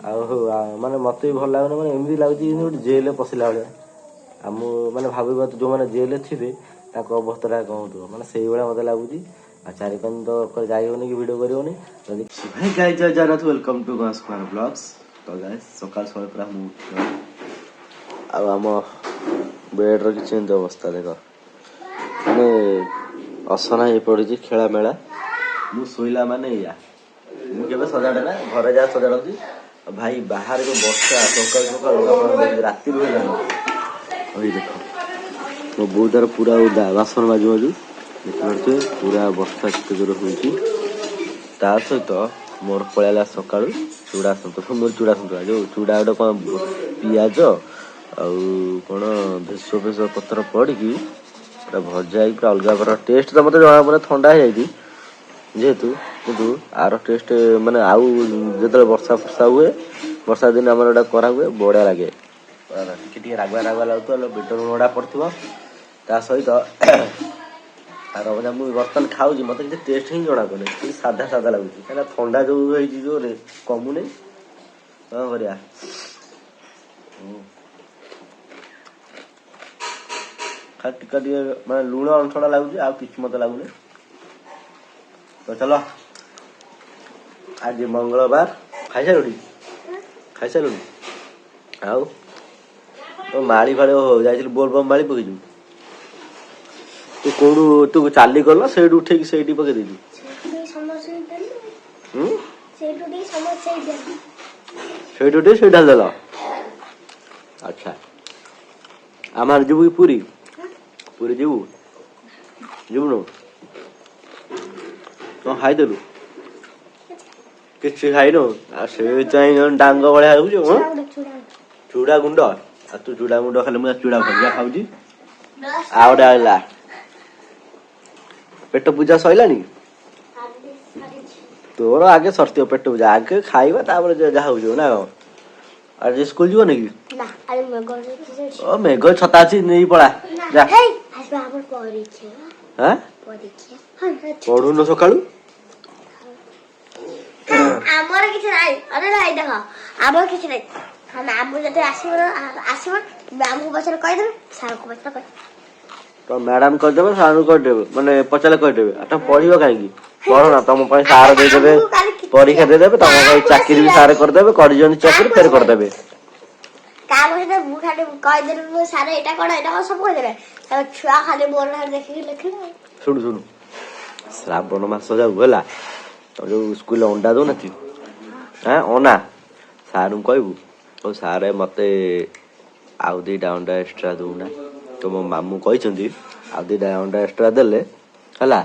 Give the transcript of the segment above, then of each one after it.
ମାନେ ମତେ ବି ଭଲ ଲାଗୁନି, ମାନେ ଏମିତି ଲାଗୁଛି ଯେମିତି ଗୋଟେ ଜେଲରେ ପଶିଲା ଭଳିଆ। ଆଉ ମୁଁ ମାନେ ଭାବିବା ଯୋଉମାନେ ଜେଲରେ ଥିବେ ତାଙ୍କ ଅବସ୍ଥାଟା କ'ଣ ହେଉଥିବ, ମାନେ ସେଇଭଳିଆ ମତେ ଲାଗୁଛି। ଆଉ ଚାରିପାଖ ତ ଯାଇ ହଉନି କି ଭିଡ଼ିଓ କରିହଉନି। ଭାଇ guys Jai Jagannath, welcome to Ganesh Kumar vlogs. ତ ଗାଇସ୍ ସକାଳ ସକାଳ ପୁରା ମୁଁ ଆଉ ଆମ ବେଡ୍ର କିଛି ଏମିତି ଅବସ୍ଥା ଦେଖ, ମାନେ ଅସନା ହେଇ ପଡ଼ିଛି ଖେଳା ମେଳା। ମୁଁ ଶୋଇଲା ମାନେ ଏଇଆ, ମୁଁ କେବେ ସଜାଡ଼େ ନା, ଘରେ ଯାହା ସଜାଡ଼ନ୍ତି। ଆଉ ଭାଇ ବାହାରେ ଯୋଉ ବର୍ଷା ସକାଳୁ ସକାଳୁ ଆପଣ ରାତିରୁ ହେଲାଣି। ଏଇ ଦେଖ ମୋ ବୋଉ ତାର ପୁରା ଓଦା ବାସନ ମାଜୁ ମାଜୁ, ଦେଖିପାରୁଥିବେ ପୁରା ବର୍ଷା କେତେ ଜୋର ହେଉଛି। ତା ସହିତ ମୋର ପଳେଇଲା ସକାଳୁ ଚୁଡ଼ା ସନ୍ତୁଳା। ମୋର ଚୁଡ଼ା ସନ୍ତୁଳା ଯୋଉ ଚୁଡ଼ା ଗୋଟେ କ'ଣ ପିଆଜ ଆଉ କ'ଣ ଭେଷ ପତ୍ର ପଡ଼ିକି ପୁରା ଭଜା ହେଇକି ପୁରା ଅଲଗା ପ୍ରକାର ଟେଷ୍ଟ। ତ ମୋତେ ଜଣା ପଡ଼େ ଥଣ୍ଡା ହେଇଯାଇଛି ଯେହେତୁ, କିନ୍ତୁ ଆର ଟେଷ୍ଟ ମାନେ ଆଉ ଯେତେବେଳେ ବର୍ଷା ଫର୍ଷା ହୁଏ, ବର୍ଷା ଦିନେ ଆମର ଏଇଟା କରା ହୁଏ, ବଢ଼ିଆ ଲାଗେ। ଟିକେ ଟିକେ ରାଗୁଆ ରାଗୁଆ ଲାଗୁଥିବ, ବିଟ ଲୁଣ ଗୁଡ଼ା ପଡ଼ିଥିବ। ତା ସହିତ ଆଉ ମୁଁ ବର୍ତ୍ତମାନ ଖାଉଛି, ମୋତେ କିଛି ଟେଷ୍ଟ ହିଁ ଜଣାପଡ଼ୁନି, କିଛି ସାଧା ସାଧା ଲାଗୁଛି। କାହିଁକିନା ଥଣ୍ଡା ଯେଉଁ ହେଇଛି ଜୋରରେ କମୁନି, କ'ଣ କରିବା। ଖାଲି ଟିକେ ଟିକେ ମାନେ ଲୁଣ ଅଂଶଟା ଲାଗୁଛି, ଆଉ କିଛି ମୋତେ ଲାଗୁନି। ତ ଚାଲ, ଆଜି ମଙ୍ଗଳବାର। ଖାଇସାରିଲୁଣି? ଖାଇସାରିଲୁଣି? ଆଉ ତୋ ମାଳି ଫାଳି ଯାଇଥିଲୁ ବୋଲବମ୍ ମାଳି ପକେଇଛୁ? ତୁ କୋଉଠୁ ତୁ ଚାଲି ଗଲ ସେଇଠୁ ଉଠେଇକି ସେଇଠି ପକେଇ ଦେଇଛୁ? ସେଇଠୁ ଉଠେଇ ସେଇଠି ଢାଳିଦେଲ? ଆଚ୍ଛା, ଆମେ ଯିବୁ କି ପୁରୀ? ପୁରୀ ଯିବୁ? ଯିବୁନୁ? କ'ଣ ଖାଇଦେଲୁ? କିଛି ଖାଇନୁ? ଆଉ ସେଇଥିପାଇଁ ଡାଙ୍ଗ ଭଳିଆ ହେଉଛୁ। ଚୁଡ଼ା ଗୁଣ୍ଡ? ଆଉ ତୁ ଚୁଡ଼ା ଗୁଣ୍ଡ ଖାଲି, ମୁଁ ଚୁଡ଼ା ଭଜା ଖାଉଛି। ଆଉ ଗୋଟେ ଆଇଲା, ପେଟ ପୂଜା ସଇଲାଣି? ତୋର ଆଗେ ସରିଥିବ ପେଟ ପୂଜା, ଆଗେ ଖାଇବା ତାପରେ ଯାହା ହଉଯିବ ନା କ'ଣ? ଆଜି ସ୍କୁଲ ଯିବନି କି? ଓ ମେଘ ଛତା ଅଛି ନେଇ ପଳା ଯା। ପଢୁନ ସକାଳୁ? ଆମର କିଛି ନାହିଁ। ଆରେ ନାଇଁ ଦେଖ, ଆମର କିଛି ନାହିଁ। ଆମକୁ ଯଦି ଆସିବ ମ୍ୟାମକୁ ପଛରେ କହିଦେବେ, ସାରଙ୍କୁ ପଛରେ କହିଦେବେ। ତ ମ୍ୟାଡାମ କହିଦେବେ, ସାରଙ୍କୁ କହିଦେବେ, ମାନେ ପଚାରିଲେ କହିଦେବେ। ଆଉ ତମେ ପଢିବ କାହିଁକି? ପଢ ନା, ତମ ପାଇଁ ସାର ଦେଇଦେବେ, ପରୀକ୍ଷା ଦେଇଦେବେ, ତମ ପାଇଁ ଚାକିରି ବି ସାର କରିଦେବେ, କରିଦିଅନ୍ତି ଚାକିରି ଫେର କରିଦେବେ। ମୁଁ ଖାଲି କହିଦେଲି ସାର ଏଇଟା କ'ଣ ଏଇଟା କ'ଣ ସବୁ କହିଦେବେ, ଛୁଆ ଖାଲି ମୋର ଦେଖିକି ଲେଖିଲେ। ଶୁଣୁ ଶୁଣୁ, ଶ୍ରାବଣ ମାସ ଯାଉ ହେଲା, ତମ ଯୋଉ ସ୍କୁଲରେ ଅଣ୍ଡା ଦଉନାହାନ୍ତି, ଅନା ସାରଙ୍କୁ କହିବୁ, ହଉ ସାରେ ମତେ ଆଉ 2ଟା ଅଣ୍ଡା ଏକ୍ସଟ୍ରା ଦଉନା। ତ ମୋ ମାମୁଁ କହିଛନ୍ତି ଆଉ 2ଟା ଅଣ୍ଡା ଏକ୍ସଟ୍ରା ଦେଲେ ହେଲା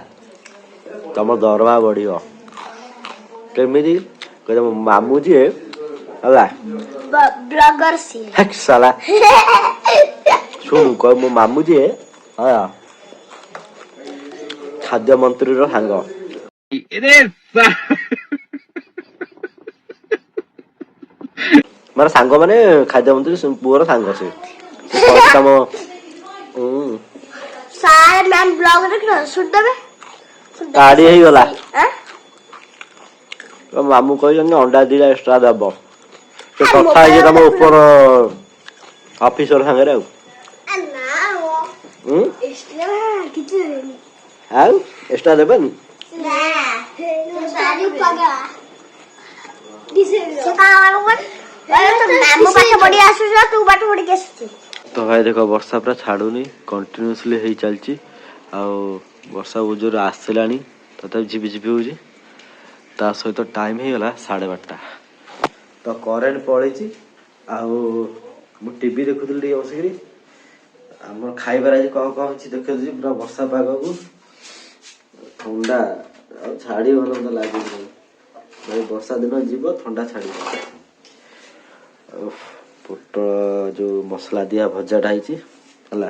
ତମ ଦରମା ବଢିବ। କେମିତି? କହିଲେ ମୋ ମାମୁଁ ଯିଏ ହେଲା ସାଲା ଶୁଣୁ, କହ ମୋ ମାମୁଁ ଯିଏ ଖାଦ୍ୟ ମନ୍ତ୍ରୀର ସାଙ୍ଗ। ମାନେ ସାଙ୍ଗ ମାନେ ଖାଦ୍ୟ ମନ୍ତ୍ରୀ ପୁଅର ସାଙ୍ଗ। ସେ ତମ ଗାଡି ହେଇଗଲା। ମାମୁଁ କହିଛନ୍ତି ଅଣ୍ଡା 2ଟା ଏକ୍ସଟ୍ରା ଦବ। ସେ କଥା ହେଇଛି ତମ ଉପର ଅଫିସର ସାଙ୍ଗରେ। ଆଉ ଆଉ ଏକ୍ସଟ୍ରା ଦେବେନି? ତ ଭାଇ ଦେଖ, ବର୍ଷା ପୁରା ଛାଡୁନି, କଣ୍ଟିନ୍ୟୁସଲି ହେଇ ଚାଲିଛି। ଆଉ ବର୍ଷା ଜୋରେ ଆସିଲାଣି, ତଥାପି ଝିପି ଝିପି ହଉଛି। ତା ସହିତ ଟାଇମ୍ ହେଇଗଲା 12:30। ତ କରେଣ୍ଟ ପଳେଇଛି। ଆଉ ମୁଁ ଟିଭି ଦେଖୁଥିଲି ଟିକେ ବସିକିରି। ଆମର ଖାଇବାରେ ଆଜି କ'ଣ କ'ଣ ଅଛି ଦେଖୁଛି। ପୁରା ବର୍ଷା ପାଗକୁ ଥଣ୍ଡା ଆଉ ଛାଡ଼ିବ ମତେ ଲାଗୁନି। ଭାଇ ବର୍ଷା ଦିନ ଯିବ, ଥଣ୍ଡା ଛାଡ଼ିବ। ପୋଟଳ ଯୋଉ ମସଲା ଦିଆ ଭଜାଟା ହେଇଛି ହେଲା,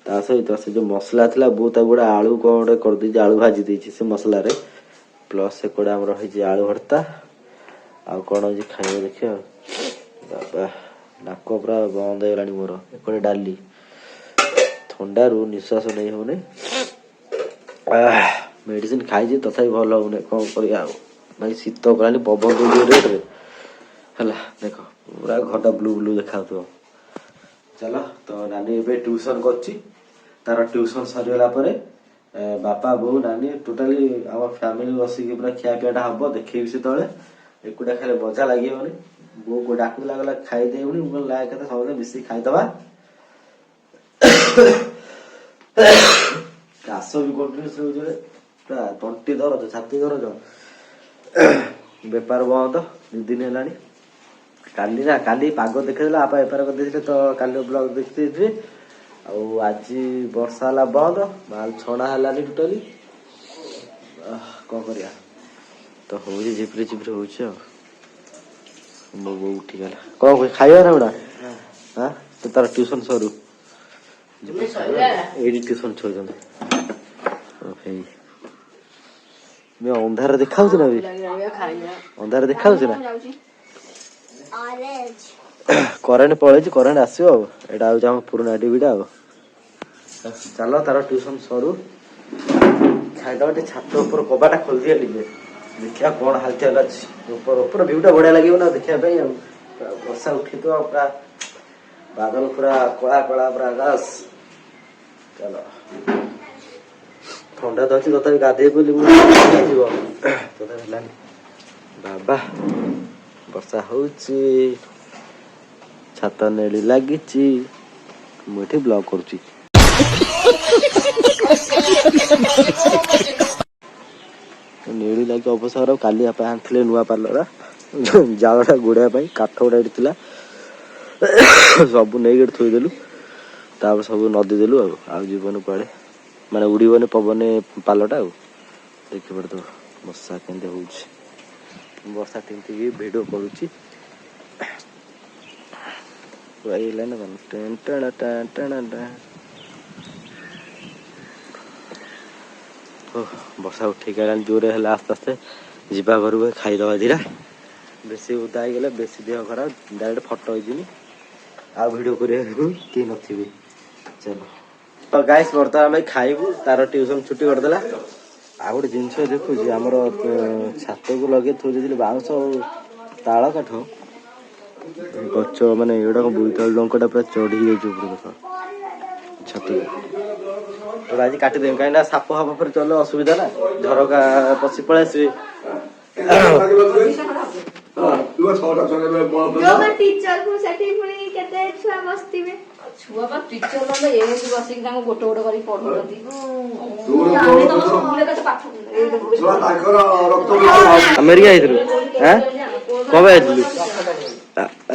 ତା ସହିତ ସେ ଯୋଉ ମସଲା ଥିଲା ବୋଉ ତାକୁ ଗୋଟେ ଆଳୁ କ'ଣ ଗୋଟେ କରିଦେଇଛି, ଆଳୁ ଭାଜି ଦେଇଛି ସେ ମସଲାରେ। ପ୍ଲସ୍ ସେପଟେ ଆମର ହେଇଛି ଆଳୁ ଭର୍ତ୍ତା। ଆଉ କ'ଣ ହେଇଛି ଖାଇବା ଦେଖିବା। ବାବା ନାକ ପୁରା ବନ୍ଦ ହେଇଗଲାଣି ମୋର। ଏପଟେ ଡାଲି, ଥଣ୍ଡାରୁ ନିଶ୍ୱାସ ନେଇ ହଉନି। ମେଡିସିନ ଖାଇଛି ତଥାପି ଭଲ ହଉନି, କ'ଣ କରିବା ଆଉ। ଭାଇ ଶୀତ କଲାଣି, ପବନ ଦଉଛି ରେଟରେ ହେଲା ଦେଖ ପୁରା ଘରଟା ବ୍ଲୁ ବ୍ଲୁ ଦେଖାଯାଉଥିବ। ଚାଲ ତ ନାନୀ ଏବେ ଟ୍ୟୁସନ କରୁଛି। ତାର ଟ୍ୟୁସନ ସରିଗଲା ପରେ ବାପା ବୋଉ ନାନୀ ଟୋଟାଲି ଆମ ଫ୍ୟାମିଲି ବସିକି ପୁରା ଖିଆ ପିଆଟା ହବ। ଦେଖେଇବି ସେତେବେଳେ ଏକୁଟିଆ ଖାଇଲେ ମଜା ଲାଗିବନି। ବୋଉ ଡାକୁଥିଲା ଗଲା ଖାଇଦେଉନି ମୁଁ କହିଲି କେତେ ସମସ୍ତେ ମିଶିକି ଖାଇଦବା। କାଶ ବି କଣ୍ଟିନ୍ୟୁସ୍ ହଉଛି ପୁରା ତଣ୍ଟି ଦରଜ ଛାତି ଦରଜ। ବେପାର ବନ୍ଦ 2 ଦିନ ହେଲାଣି। କାଲି ପାଗ ଦେଖେଇଦେଲା ବାପା ବେପାର କରିଦେଇଥିଲେ ତ କାଲି ବ୍ଲଗ ଦେଖିଦେଇଥିବେ। ଆଉ ଆଜି ବର୍ଷା ହେଲା ବନ୍ଦ ମାଲ ଛଣା ହେଲାନି ଟୋଟାଲି। କଣ କରିବା ତ ହଉଛି ଝିପିରି ଝିପିରି ହଉଛି ଆଉ। ବୋଉ ଉଠିଗଲା କଣ ଖାଇବା ନା ଗୁଡା ତ ତାର ଟ୍ୟୁସନ ସରୁ ଏଇଠି ଟ୍ୟୁସନ ଛୁଉଛନ୍ତି। ଅନ୍ଧାର ଦେଖାଉଛି ନା ଅନ୍ଧାର ଦେଖାଉଛି ନା କରେଣ୍ଟ ପଳେଇଛି କରେଣ୍ଟ ଆସିବ ଆଉ। ଏଇଟା ହଉଛି ଆମ ପୁରୁଣା ଟିଭିଟା ଆଉ। ଚାଲ ତାର ଟ୍ୟୁସନ ସରୁ ଖାଇଦବା। ଟିକେ ଛାତ ଉପର କବାଟା ଖୋଲିଦିଏ ଟିକେ ଦେଖିବା କଣ ହାଲଚାଲ ଅଛି। ଉପର ଭିଉଟା ବଢିଆ ଲାଗିବ ନା ଦେଖିବା ପାଇଁ ଆଉ। ବର୍ଷା ଉଠିଥିବ ପୁରା ବାଦଲ ପୁରା କଳା କଳା ପୁରା ଆକାଶ। ଚାଲ ଥଣ୍ଡା ତ ଅଛି ତଥାପି ଗାଧେଇ ପଇଲି ଯିବ ତଥାପି ହେଲାନି। ବାବା ବର୍ଷା ହଉଛି ଛାତ ନେଳି ଲାଗିଛି ମୁଁ ଏଠି ବ୍ଲଗ କରୁଛି। ନେଳି ଲାଗି ଅବସର କାଲି ବାପା ଆଣିଥିଲେ ନୂଆ ପାଲରା ଜାଳଟା ଗୋଡେଇବା ପାଇଁ କାଠ ଗୁଡା ଏଠି ଥିଲା ସବୁ ନେଇକି ଏଠି ଥୋଇଦେଲୁ। ତାପରେ ସବୁ ନଦୀ ଦେଲୁ ଆଉ ଜୀବନ କୁଆଡେ ମାନେ ଉଡିବନି ପବନ ପାଲଟା ଆଉ। ଦେଖିପାରୁଥିବ ବର୍ଷା କେମିତି ହଉଛି। ବର୍ଷା ତିନ୍ତିକି ଭିଡିଓ କରୁଛି। ବର୍ଷା ଉଠେଇକି ଆଇଲାଣି ଜୋରେ ହେଲା ଆସ୍ତେ ଆସ୍ତେ ଯିବା ଘରକୁ ଖାଇଦବା ଦିଟା। ବେଶୀ ଓଦା ହେଇଗଲେ ବେଶୀ ଦେହ ଖରାପ ଡାଇରେକ୍ଟ ଫଟୋ ହେଇଯିବି ଆଉ ଭିଡିଓ କରିବାକୁ କେହି ନଥିବେ। ଚାଲ ତ ଗାଇସ୍ ବର୍ତ୍ତମାନ ଆମେ ଖାଇବୁ। ତାର ଟ୍ୟୁସନ ଛୁଟି କରିଦେଲା। ଆଉ ଗୋଟେ ଜିନିଷ ଦେଖୁଛି ଆମର ଛାତକୁ ଲଗେଇ ଥୋଇ ଦେଇଥିଲି ବାଉଁଶ ଆଉ ତାଳ କାଠ ଗଛ ମାନେ ଏଗୁଡାକ ବୋଇତାଳୁ ଡଙ୍କଟା ପୁରା ଚଢି ଯାଇଛି ଉପରକୁ ଦେଖ ଛାତକୁ। ଆଜି କାଟିଦେବି କାହିଁକି ନା ସାପ ଫାପ ଉପରେ ଚଳିଲେ ଅସୁବିଧା ନା ଝରକା ପଶି ପଳେଇ ଆସିବେ। ଛୁଆ ବା ଟିଚର ମାନେ ଏମିତି ବସିକି ତାଙ୍କୁ ଗୋଟେ ଗୋଟେ କରି ପଢଉଛନ୍ତି। ଆମେରିକା ଯାଇଥିଲୁ କଣ ପାଇଁ ଯାଇଥିଲୁ?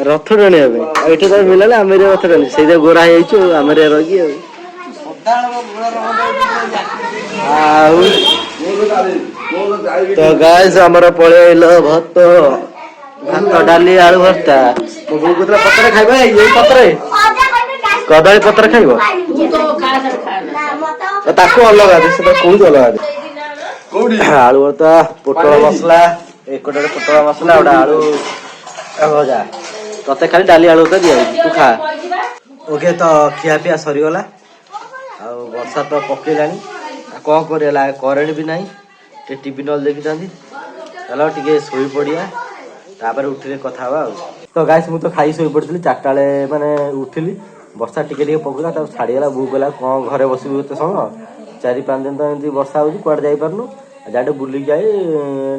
ରଥ ଟାଣିବା ପାଇଁ। ଆଉ ଏଠି ତ ମିଳିଲାନି ଆମେରିକା ରଥ ଟାଣି ସେଇଟା ଗୋରା ହେଇଯାଇଛୁ ଆଉ ଆମେରିକା ରହିକି ଆଉ। ତ ଗାଇସ୍ ଆମର ପଳେଇ ଆଇଲ ଭାତ ଡାଲି ଆଳୁ ଭର୍ତ୍ତା। ମୋ ବୋଉ କହୁଥିଲା ପତ୍ର ଖାଇବ ଏଇ ପତ୍ରରେ କଦଳୀ ପତ୍ର ଖାଇବ ତାକୁ ଅଲଗା ଦେ ସେଟା କହୁଛି ଅଲଗା ଦେ। ଆଳୁ ଭର୍ତ୍ତା ପୋଟଳ ମସଲା ଏକଟରେ ପୋଟଳ ମସଲା ଗୋଟେ ଆଳୁ ଭଜା ତତେ ଖାଲି ଡାଲି ଆଳୁ ଭର୍ତ୍ତା ଦିଆହେଇଛି ତୁ ଖା। ଓକେ ତ ଖିଆ ପିଆ ସରିଗଲା ଆଉ ବର୍ଷା ତ ପକେଇଲାଣି ଆଉ କଣ କରିବା କରେଣ୍ଟ ବି ନାହିଁ। ଟିକେ ଟିଭି ନହେଲେ ଦେଖିଥାନ୍ତି। ଚାଲ ଟିକେ ଶୋଇ ପଡିବା ତାପରେ ଉଠିଲେ କଥା ହବା ଆଉ। ତ ଗାଇସ୍ ମୁଁ ତ ଖାଇ ଶୋଇ ପଡିଥିଲି 4ଟା ବେଳେ ମାନେ ଉଠିଲି ବର୍ଷା ଟିକେ ଟିକେ ପକେଇଲା ତାକୁ ଛାଡିଗଲା। ବୋଉ କହିଲା କଣ ଘରେ ବସିବୁ ଏତେ ସମୟ 4-5 ଦିନ ତ ଏମିତି ବର୍ଷା ହଉଛି କୁଆଡେ ଯାଇପାରୁନୁ ଆଉ ଯାଟେ ବୁଲିକି ଆଇ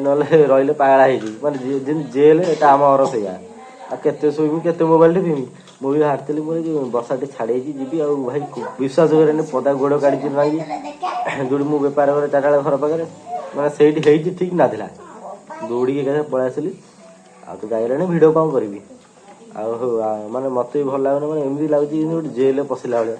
ନହେଲେ ରହିଲେ ପାଗଳା ହେଇଯିବୁ। ମାନେ ଯେମିତି ଜେଲ ଏଟା ଆମ ଘର ସେଇଆ ଆଉ କେତେ ଶୋଇବୁ କେତେ ମୋବାଇଲ ଟିପିବୁ। ମୁଁ ବି ବାହାରିଥିଲି ମୁଁ ବର୍ଷା ଟିକେ ଛାଡିଯାଇଛି ଯିବି ଆଉ ଭାଇ ବିଶ୍ୱାସ କରିବେନି ପଦା ଗୋଡ କାଢିଛି ଭାଇ ଯୋଉଠି ମୁଁ ବେପାର କରେ 4ଟା ବେଳେ ଘର ପାଖରେ ମାନେ ସେଇଠି ହେଇଛି ଠିକ ନଥିଲା ଦୌଡ଼ିକି ଏକାଥରେ ପଳେଇ ଆସିଲି। ଆଉ ତ ଯାଇଲାଣି ଭିଡିଓ କଣ କରିବି ଆଉ ମାନେ ମତେ ବି ଭଲ ଲାଗୁନି। ମାନେ ଏମିତି ଲାଗୁଛି ଗୋଟେ ଜେଲରେ ପଶିଲା ଭଳିଆ।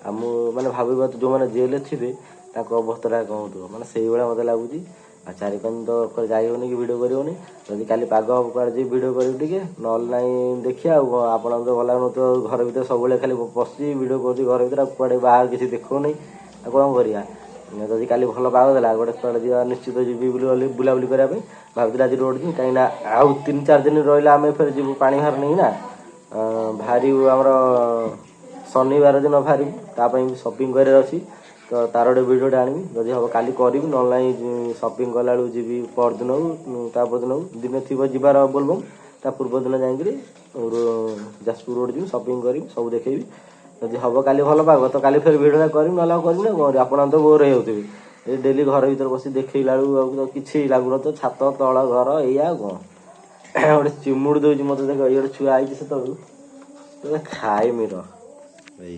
ଆଉ ମୁଁ ମାନେ ଭାବିବା ଯୋଉମାନେ ଜେଲରେ ଥିବେ ତାଙ୍କ ଅବସ୍ଥାଟା କଣ ହଉଥିବ ମାନେ ସେଇଭଳିଆ ମତେ ଲାଗୁଛି। ଆଉ 4-5 ଦିନ ତ ଯାଇ ହଉନି କି ଭିଡିଓ କରିହଉନି। ଯଦି କାଲି ପାଗ ହବ କୁଆଡେ ଯିବି ଭିଡିଓ କରିବି ଟିକେ ନହେଲେ ନାଇଁ ଦେଖିବା ଆଉ କଣ। ଆପଣଙ୍କୁ ତ ଭଲ ଲାଗୁନଥିବ ଘର ଭିତରେ ସବୁବେଳେ ଖାଲି ବସିଛି ଭିଡିଓ କରୁଛି ଘର ଭିତରେ ଆଉ କୁଆଡେ ବାହାର କିଛି ଦେଖଉନି ଆଉ କଣ କରିବା। ଯଦି କାଲି ଭଲ ପାଗ ଦେଲା ଗୋଟେ କୁଆଡେ ଯିବା ନିଶ୍ଚିତ ଯିବି ବୁଲାବୁଲି କରିବା ପାଇଁ ଭାବୁଥିଲି ଆଜି ରୋଡ ଯିବି କାହିଁକି ନା ଆଉ 3-4 ଦିନ ରହିଲା ଆମେ ଫେରେ ଯିବୁ ପାଣି ଭାର ନେଇକି ନା ବାହାରିବୁ ଆମର ଶନିବାର ଦିନ ବାହାରିବୁ ତା ପାଇଁ ସପିଂ କରିବାର ଅଛି। ତ ତାର ଗୋଟେ ଭିଡିଓଟେ ଆଣିବି ଯଦି ହବ କାଲି କରିବି ନହେଲେ ନାହିଁ ସପିଂ କଲା ବେଳକୁ ଯିବି ପରଦିନ ହଉ ତା ପରଦିନ ହଉ ଦିନେ ଥିବ ଯିବାର ବୋଲବମ୍ ତ ତା ପୂର୍ବ ଦିନ ଯାଇକିରି ଯାଜପୁର ରୋଡ଼ ଯିବି ସପିଂ କରିବି ସବୁ ଦେଖେଇବି ଯଦି ହବ କାଲି ଭଲ ପାଗ ତ କାଲି ଫେର ଭିଡ଼ିଓଟା କରିବି ନହେଲେ ଆଉ କରିବି ନା କ'ଣ ଆପଣ ତ ବୋର ହେଇଯାଉଥିବେ ଏ ଡେଲି ଘର ଭିତରେ ବସି ଦେଖେଇଲା ବେଳକୁ ଆଉ ତ କିଛି ଲାଗୁନଥିବ ଛାତ ତଳ ଘର ଏଇଆ ଆଉ କ'ଣ ଗୋଟେ ଚିମୁଡ଼ି ଦେଉଛି ମୋତେ ଦେଖ ଏଇ ଗୋଟେ ଛୁଆ ଆଇଛି ସେତେବେଳୁ ଖାଇମି ର ଭାଇ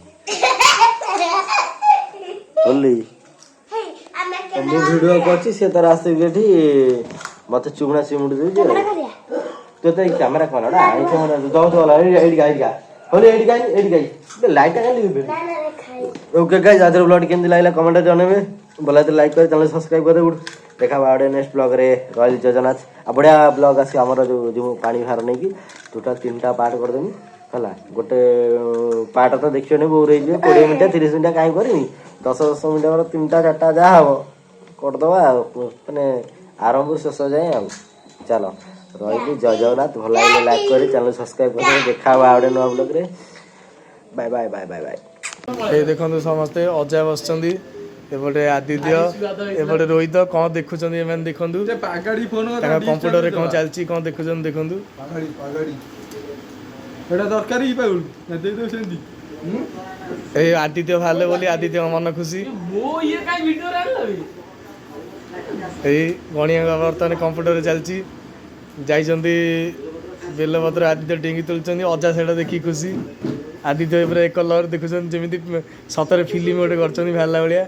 ବୋଲି ମୁଁ ଭିଡ଼ିଓ କରୁଛି ସେ ତାର ଆସିକି ଏଠି ମୋତେ ଚୁମୁଣା ଚିମୁଡ଼ି ଦେଉଛି ତୁ ତ ଏଇ କ୍ୟାମେରା କ'ଣ ଗୋଟେ ଆଣିଛ ଏଇଠି ଲାଇଟ୍ଟା କାଲି ଓକେ ଗାଇସ୍ ଆଜିର ବ୍ଲଗ୍ କେମିତି ଲାଗିଲା କମେଣ୍ଟରେ ଜଣେଇବେ ଭଲ ଲାଗିଲେ ଲାଇକ୍ କରି ଚ୍ୟାନେଲ୍ ସବସ୍କ୍ରାଇବ୍ କରି ଦେଖା ହବା ଗୋଟେ ନେକ୍ସଟ ବ୍ଲଗ୍ରେ ରହିଲି ଜଗନ୍ନାଥ ଆଉ ବଢ଼ିଆ ବ୍ଲଗ୍ ଆସିବ ଆମର ଯେଉଁ ପାଣି ଭାର ନେଇକି ଟୋଟାଲ୍ 3ଟା ପାର୍ଟ କରିଦେବି ହେଲା ଗୋଟେ ପାର୍ଟ ତ ଦେଖିବନି ବୋର ହେଇଯିବ 20 ମିନିଟ୍ 30 ମିନିଟ୍ କାହିଁ କରିବି 10 ମିନିଟ୍ 3ଟା 4ଟା ଯାହା ହବ କରିଦେବା ଆଉ ମାନେ ଆରମ୍ଭରୁ ଶେଷ ଯାଏଁ ଆଉ ଚାଲ ରହିଲି ଜୟ ଜଗନ୍ନାଥ ଭଲ ଲାଗିଲେ ଲାଇକ୍ କରି ଚ୍ୟାନେଲ୍ ସବସ୍କ୍ରାଇବ୍ କରି ଦେଖା ହବା ଗୋଟେ ନୂଆ ବ୍ଲଗ୍ରେ bye bye bye bye bye এই দেখନ୍ତୁ ସମସ୍ତେ ଅଜା ବସିଛନ୍ତି ଏପଟେ ଆଦିତ୍ୟ ଏପଟେ ରୋହିତ କ'ଣ ଦେଖୁଛନ୍ତି ଏମାନେ ଦେଖନ୍ତୁ ତାଙ୍କ କମ୍ପ୍ୟୁଟରରେ କ'ଣ ଚାଲିଛି କ'ଣ ଦେଖୁଛନ୍ତି ଦେଖନ୍ତୁ ଏଇ ଆଦିତ୍ୟ ବାହାରିଲେ ବୋଲି ଆଦିତ୍ୟଙ୍କ ମନ ଖୁସି ଏଇ ଗଣିଆ ବର୍ତ୍ତମାନ କମ୍ପ୍ୟୁଟରରେ ଚାଲିଛି ଯାଇଛନ୍ତି ବେଲଭଦ୍ର ଆଦିତ୍ୟ ଡେଙ୍ଗି ତୋଳୁଛନ୍ତି ଅଜା ସେଇଟା ଦେଖିକି ଖୁସି ଆଦିତ୍ୟ ଉପରେ ଏକ ଲହର ଦେଖୁଛନ୍ତି ଯେମିତି ସତରେ ଫିଲ୍ମ ଗୋଟେ କରିଛନ୍ତି ବାହାରିଲା ଭଳିଆ